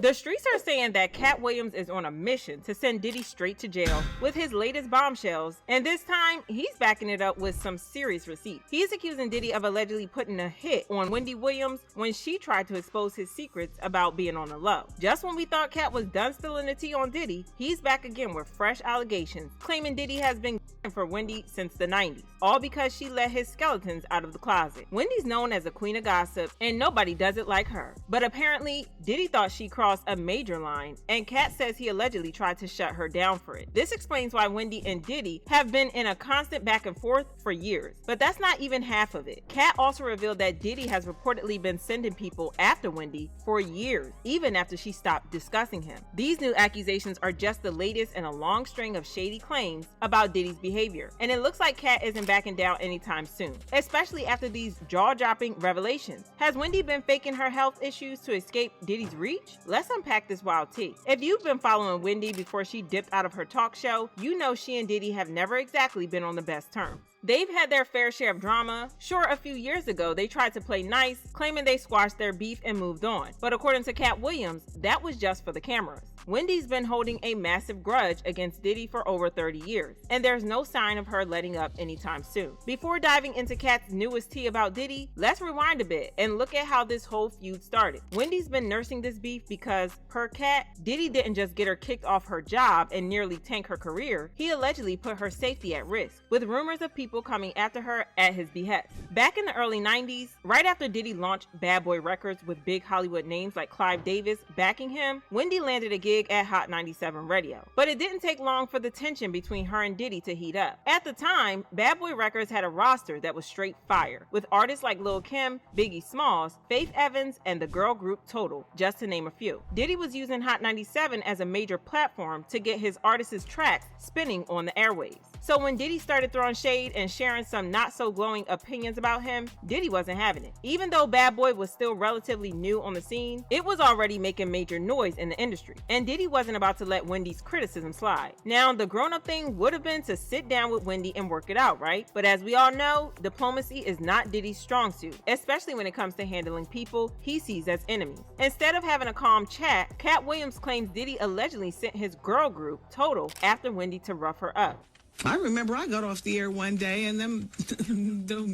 The streets are saying that Katt Williams is on a mission to send Diddy straight to jail with his latest bombshells, and this time he's backing it up with some serious receipts. He's accusing Diddy of allegedly putting a hit on Wendy Williams when she tried to expose his secrets about being on the low. Just when we thought Katt was done spilling the tea on Diddy, he's back again with fresh allegations, claiming Diddy has been for Wendy since the 90s, all because she let his skeletons out of the closet. Wendy's known as a queen of gossip, and nobody does it like her. But apparently, Diddy thought she crossed a major line, and Katt says he allegedly tried to shut her down for it. This explains why Wendy and Diddy have been in a constant back and forth for years. But that's not even half of it. Katt also revealed that Diddy has reportedly been sending people after Wendy for years, even after she stopped discussing him. These new accusations are just the latest in a long string of shady claims about Diddy's behavior, and it looks like Katt isn't backing down anytime soon, especially after these jaw-dropping revelations. Has Wendy been faking her health issues to escape Diddy's reach? Let's unpack this wild tea. If you've been following Wendy before she dipped out of her talk show, you know she and Diddy have never exactly been on the best terms. They've had their fair share of drama. Sure, a few years ago, they tried to play nice, claiming they squashed their beef and moved on. But according to Katt Williams, that was just for the cameras. Wendy's been holding a massive grudge against Diddy for over 30 years, and there's no sign of her letting up anytime soon. Before diving into Katt's newest tea about Diddy, let's rewind a bit and look at how this whole feud started. Wendy's been nursing this beef because, per Katt, Diddy didn't just get her kicked off her job and nearly tank her career, he allegedly put her safety at risk, with rumors of people coming after her at his behest. Back in the early 90s, right after Diddy launched Bad Boy Records with big Hollywood names like Clive Davis backing him, Wendy landed a gig at Hot 97 Radio. But it didn't take long for the tension between her and Diddy to heat up. At the time, Bad Boy Records had a roster that was straight fire, with artists like Lil' Kim, Biggie Smalls, Faith Evans, and the girl group Total, just to name a few. Diddy was using Hot 97 as a major platform to get his artists' tracks spinning on the airwaves. So when Diddy started throwing shade and sharing some not so glowing opinions about him, Diddy wasn't having it. Even though Bad Boy was still relatively new on the scene, it was already making major noise in the industry, and Diddy wasn't about to let Wendy's criticism slide. Now, the grown-up thing would have been to sit down with Wendy and work it out, right? But as we all know, diplomacy is not Diddy's strong suit, especially when it comes to handling people he sees as enemies. Instead of having a calm chat, Katt Williams claims Diddy allegedly sent his girl group, Total, after Wendy to rough her up. I remember I got off the air one day and them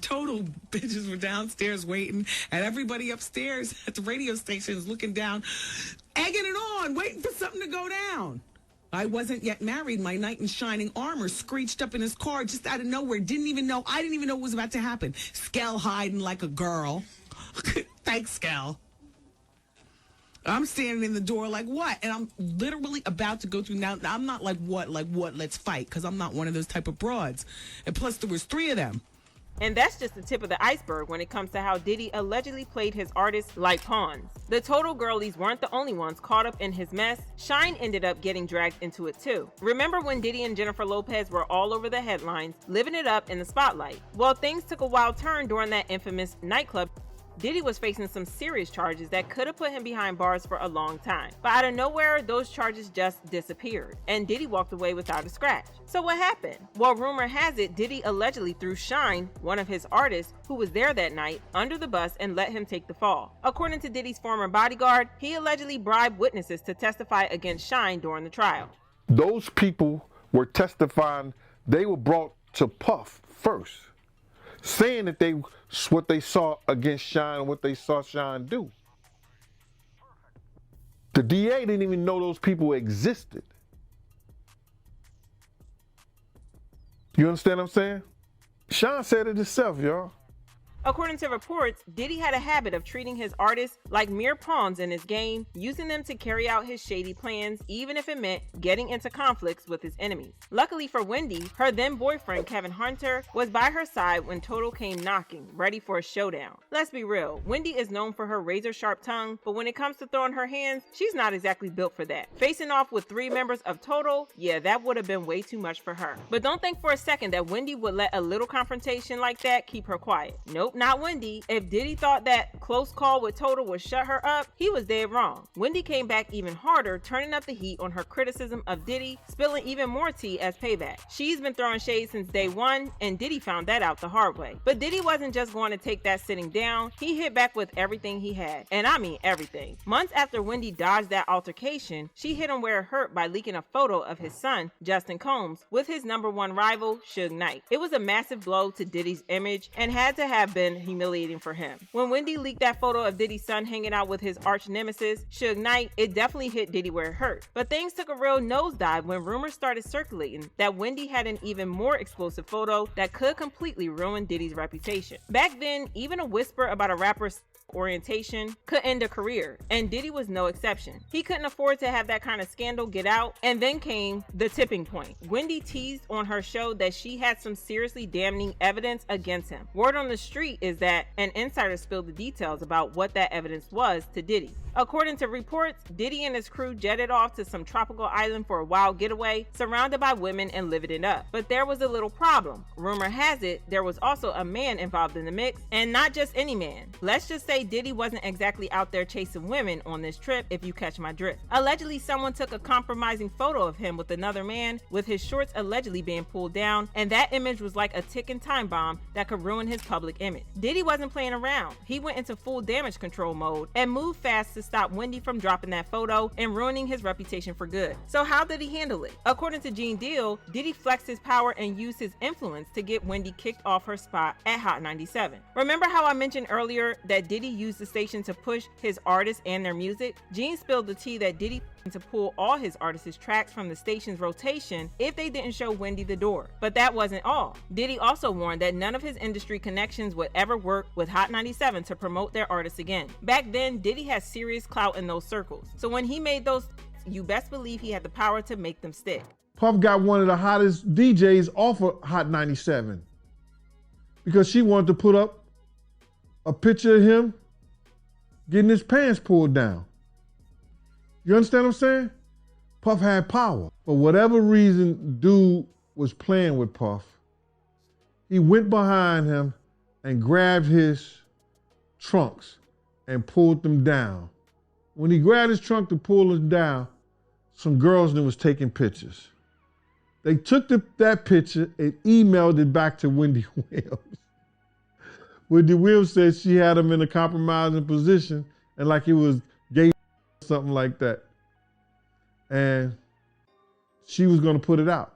Total bitches were downstairs waiting, and everybody upstairs at the radio station is looking down, egging it on, waiting for something to go down. I wasn't yet married. My knight in shining armor screeched up in his car just out of nowhere. I didn't even know what was about to happen. Skell hiding like a girl. Thanks, Skell. I'm standing in the door like, what? And I'm literally about to go through. Now, I'm not like, what, let's fight, because I'm not one of those type of broads. And plus, there was 3 of them. And that's just the tip of the iceberg when it comes to how Diddy allegedly played his artists like pawns. The Total girlies weren't the only ones caught up in his mess. Shine ended up getting dragged into it too. Remember when Diddy and Jennifer Lopez were all over the headlines, living it up in the spotlight? Well, things took a wild turn during that infamous nightclub. Diddy was facing some serious charges that could have put him behind bars for a long time. But out of nowhere, those charges just disappeared, and Diddy walked away without a scratch. So what happened? Well, rumor has it Diddy allegedly threw Shine, one of his artists who was there that night, under the bus and let him take the fall. According to Diddy's former bodyguard, he allegedly bribed witnesses to testify against Shine during the trial. Those people were testifying, they were brought to Puff first, saying that what they saw against Shine and what they saw Shine do. The DA didn't even know those people existed. You understand what I'm saying? Shine said it himself, y'all. According to reports, Diddy had a habit of treating his artists like mere pawns in his game, using them to carry out his shady plans, even if it meant getting into conflicts with his enemies. Luckily for Wendy, her then boyfriend Kevin Hunter was by her side when Total came knocking, ready for a showdown. Let's be real, Wendy is known for her razor-sharp tongue, but when it comes to throwing her hands, she's not exactly built for that. Facing off with 3 members of Total, yeah, that would have been way too much for her. But don't think for a second that Wendy would let a little confrontation like that keep her quiet. Nope. Nope, not Wendy. If Diddy thought that close call with Total would shut her up, he was dead wrong. Wendy came back even harder, turning up the heat on her criticism of Diddy, spilling even more tea as payback. She's been throwing shade since day one, and Diddy found that out the hard way. But Diddy wasn't just going to take that sitting down, he hit back with everything he had. And I mean everything. Months after Wendy dodged that altercation, she hit him where it hurt by leaking a photo of his son, Justin Combs, with his #1 rival, Suge Knight. It was a massive blow to Diddy's image and had to have been humiliating for him. When Wendy leaked that photo of Diddy's son hanging out with his arch nemesis, Suge Knight, it definitely hit Diddy where it hurt. But things took a real nosedive when rumors started circulating that Wendy had an even more explosive photo that could completely ruin Diddy's reputation. Back then, even a whisper about a rapper's orientation could end a career, and Diddy was no exception. He couldn't afford to have that kind of scandal get out, and then came the tipping point. Wendy teased on her show that she had some seriously damning evidence against him. Word on the street is that an insider spilled the details about what that evidence was to Diddy. According to reports, Diddy and his crew jetted off to some tropical island for a wild getaway, surrounded by women and living it up. But there was a little problem. Rumor has it there was also a man involved in the mix, and not just any man. Let's just say Diddy wasn't exactly out there chasing women on this trip, if you catch my drift. Allegedly, someone took a compromising photo of him with another man, with his shorts allegedly being pulled down, and that image was like a ticking time bomb that could ruin his public image. Diddy wasn't playing around. He went into full damage control mode and moved fast to stop Wendy from dropping that photo and ruining his reputation for good. So how did he handle it? According to Gene Deal, Diddy flexed his power and used his influence to get Wendy kicked off her spot at Hot 97. Remember how I mentioned earlier that Diddy used the station to push his artists and their music? Gene spilled the tea that Diddy to pull all his artists' tracks from the station's rotation if they didn't show Wendy the door. But that wasn't all. Diddy also warned that none of his industry connections would ever work with Hot 97 to promote their artists again. Back then, Diddy had serious clout in those circles. So when he made those, you best believe he had the power to make them stick. Puff got one of the hottest DJs off of Hot 97 because she wanted to put up a picture of him getting his pants pulled down. You understand what I'm saying? Puff had power. For whatever reason, dude was playing with Puff. He went behind him and grabbed his trunks and pulled them down. When he grabbed his trunk to pull them down, some girls was taking pictures. They took that picture and emailed it back to Wendy Williams. Wendy Williams said she had him in a compromising position and like it was gay, something like that. And she was gonna put it out.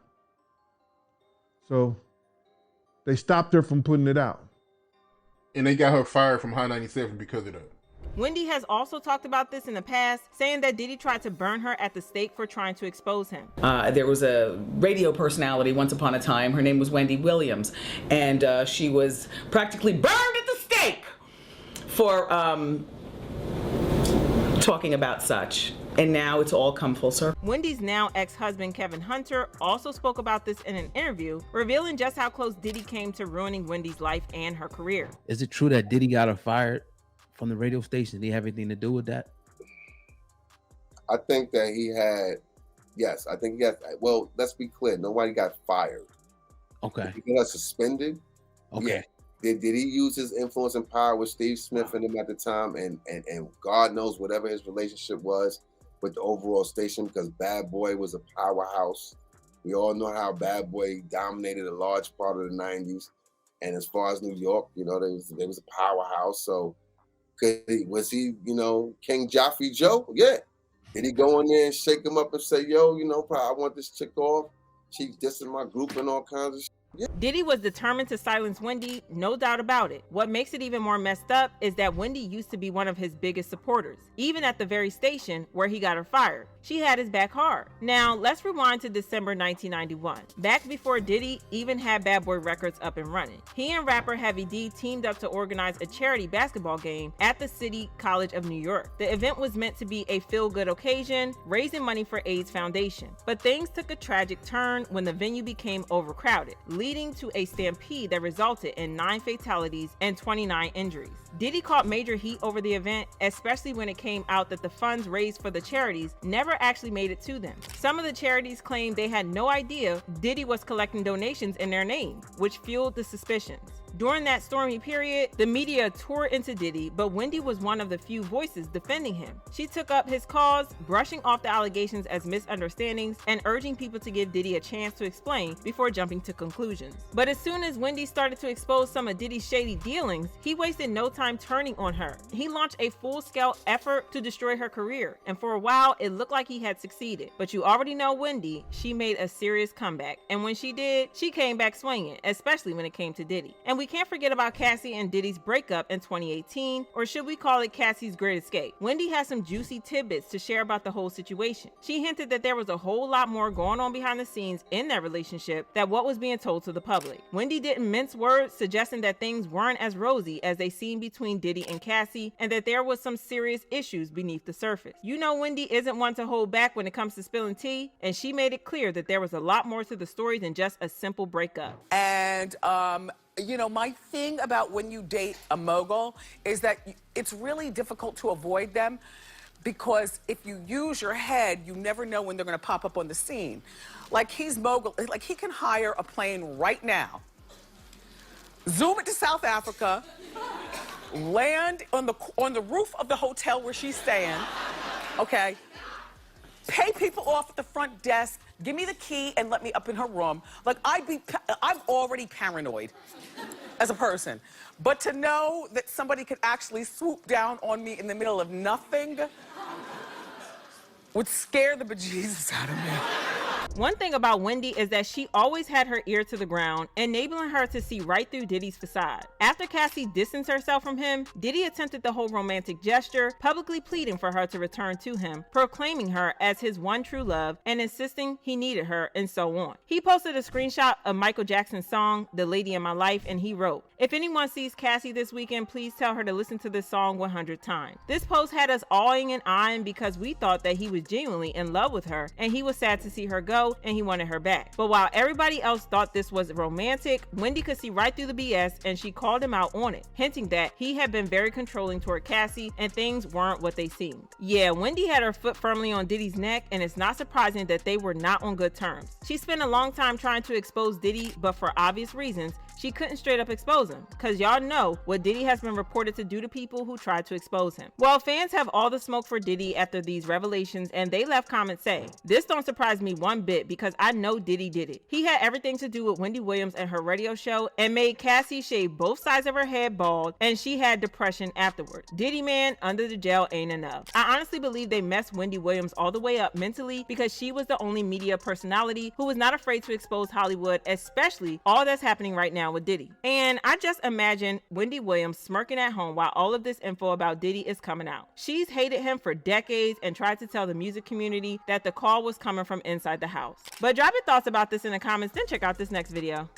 So they stopped her from putting it out. And they got her fired from Hot 97 because of that. Wendy has also talked about this in the past, saying that Diddy tried to burn her at the stake for trying to expose him. There was a radio personality once upon a time. Her name was Wendy Williams, and she was practically burned at the stake for talking about such. And now it's all come full circle. Wendy's now ex-husband Kevin Hunter also spoke about this in an interview, revealing just how close Diddy came to ruining Wendy's life and her career. Is it true that Diddy got her fired from the radio station? Did he have anything to do with that? I think that he had, yes, I think he got, well, let's be clear, nobody got fired. Okay. He got suspended. Okay. Yeah. Did he use his influence and power with Steve Smith and him at the time, and God knows whatever his relationship was with the overall station, because Bad Boy was a powerhouse. We all know how Bad Boy dominated a large part of the 90s. And as far as New York, you know, there was a powerhouse. So was he, you know, King Joffrey Joe? Yeah. Did he go in there and shake him up and say, yo, you know, I want this chick off. She's dissing my group and all kinds of shit. Yeah. Diddy was determined to silence Wendy, no doubt about it. What makes it even more messed up is that Wendy used to be one of his biggest supporters, even at the very station where he got her fired. She had his back hard. Now, let's rewind to December 1991, back before Diddy even had Bad Boy Records up and running. He and rapper Heavy D teamed up to organize a charity basketball game at the City College of New York. The event was meant to be a feel-good occasion, raising money for AIDS Foundation. But things took a tragic turn when the venue became overcrowded, leading to a stampede that resulted in 9 fatalities and 29 injuries. Diddy caught major heat over the event, especially when it came out that the funds raised for the charities never actually made it to them. Some of the charities claimed they had no idea Diddy was collecting donations in their name, which fueled the suspicions. During that stormy period, the media tore into Diddy, but Wendy was one of the few voices defending him. She took up his cause, brushing off the allegations as misunderstandings and urging people to give Diddy a chance to explain before jumping to conclusions. But as soon as Wendy started to expose some of Diddy's shady dealings, he wasted no time turning on her. He launched a full-scale effort to destroy her career, and for a while it looked like he had succeeded. But you already know Wendy, she made a serious comeback, and when she did, she came back swinging, especially when it came to Diddy. And we can't forget about Cassie and Diddy's breakup in 2018, or should we call it Cassie's great escape. Wendy has some juicy tidbits to share about the whole situation. She hinted that there was a whole lot more going on behind the scenes in their relationship than what was being told to the public. Wendy didn't mince words, suggesting that things weren't as rosy as they seemed between Diddy and Cassie, and that there was some serious issues beneath the surface. You know Wendy isn't one to hold back when it comes to spilling tea, and she made it clear that there was a lot more to the story than just a simple breakup. And you know, my thing about when you date a mogul is that it's really difficult to avoid them, because if you use your head, you never know when they're going to pop up on the scene. Like, he's mogul, like he can hire a plane right now, zoom it to South Africa, land on the roof of the hotel where she's staying, okay, pay people off at the front desk, give me the key and let me up in her room. Like, I'm already paranoid as a person. But to know that somebody could actually swoop down on me in the middle of nothing would scare the bejesus out of me. One thing about Wendy is that she always had her ear to the ground, enabling her to see right through Diddy's facade. After Cassie distanced herself from him, Diddy attempted the whole romantic gesture, publicly pleading for her to return to him, proclaiming her as his one true love, and insisting he needed her, and so on. He posted a screenshot of Michael Jackson's song, "The Lady in My Life," and he wrote, "If anyone sees Cassie this weekend, please tell her to listen to this song 100 times. This post had us awing and eyeing because we thought that he was genuinely in love with her, and he was sad to see her go, and he wanted her back. But while everybody else thought this was romantic, Wendy could see right through the BS, and she called him out on it, hinting that he had been very controlling toward Cassie and things weren't what they seemed." Yeah, Wendy had her foot firmly on Diddy's neck, and it's not surprising that they were not on good terms. She spent a long time trying to expose Diddy, but for obvious reasons, she couldn't straight up expose him, because y'all know what Diddy has been reported to do to people who tried to expose him. Well, fans have all the smoke for Diddy after these revelations, and they left comments saying, "This don't surprise me one bit because I know Diddy did it. He had everything to do with Wendy Williams and her radio show and made Cassie shave both sides of her head bald, and she had depression afterward. Diddy man, under the gel ain't enough." I honestly believe they messed Wendy Williams all the way up mentally because she was the only media personality who was not afraid to expose Hollywood, especially all that's happening right now with Diddy. And I just imagine Wendy Williams smirking at home while all of this info about Diddy is coming out. She's hated him for decades and tried to tell the music community that the call was coming from inside the house. But drop your thoughts about this in the comments, then check out this next video.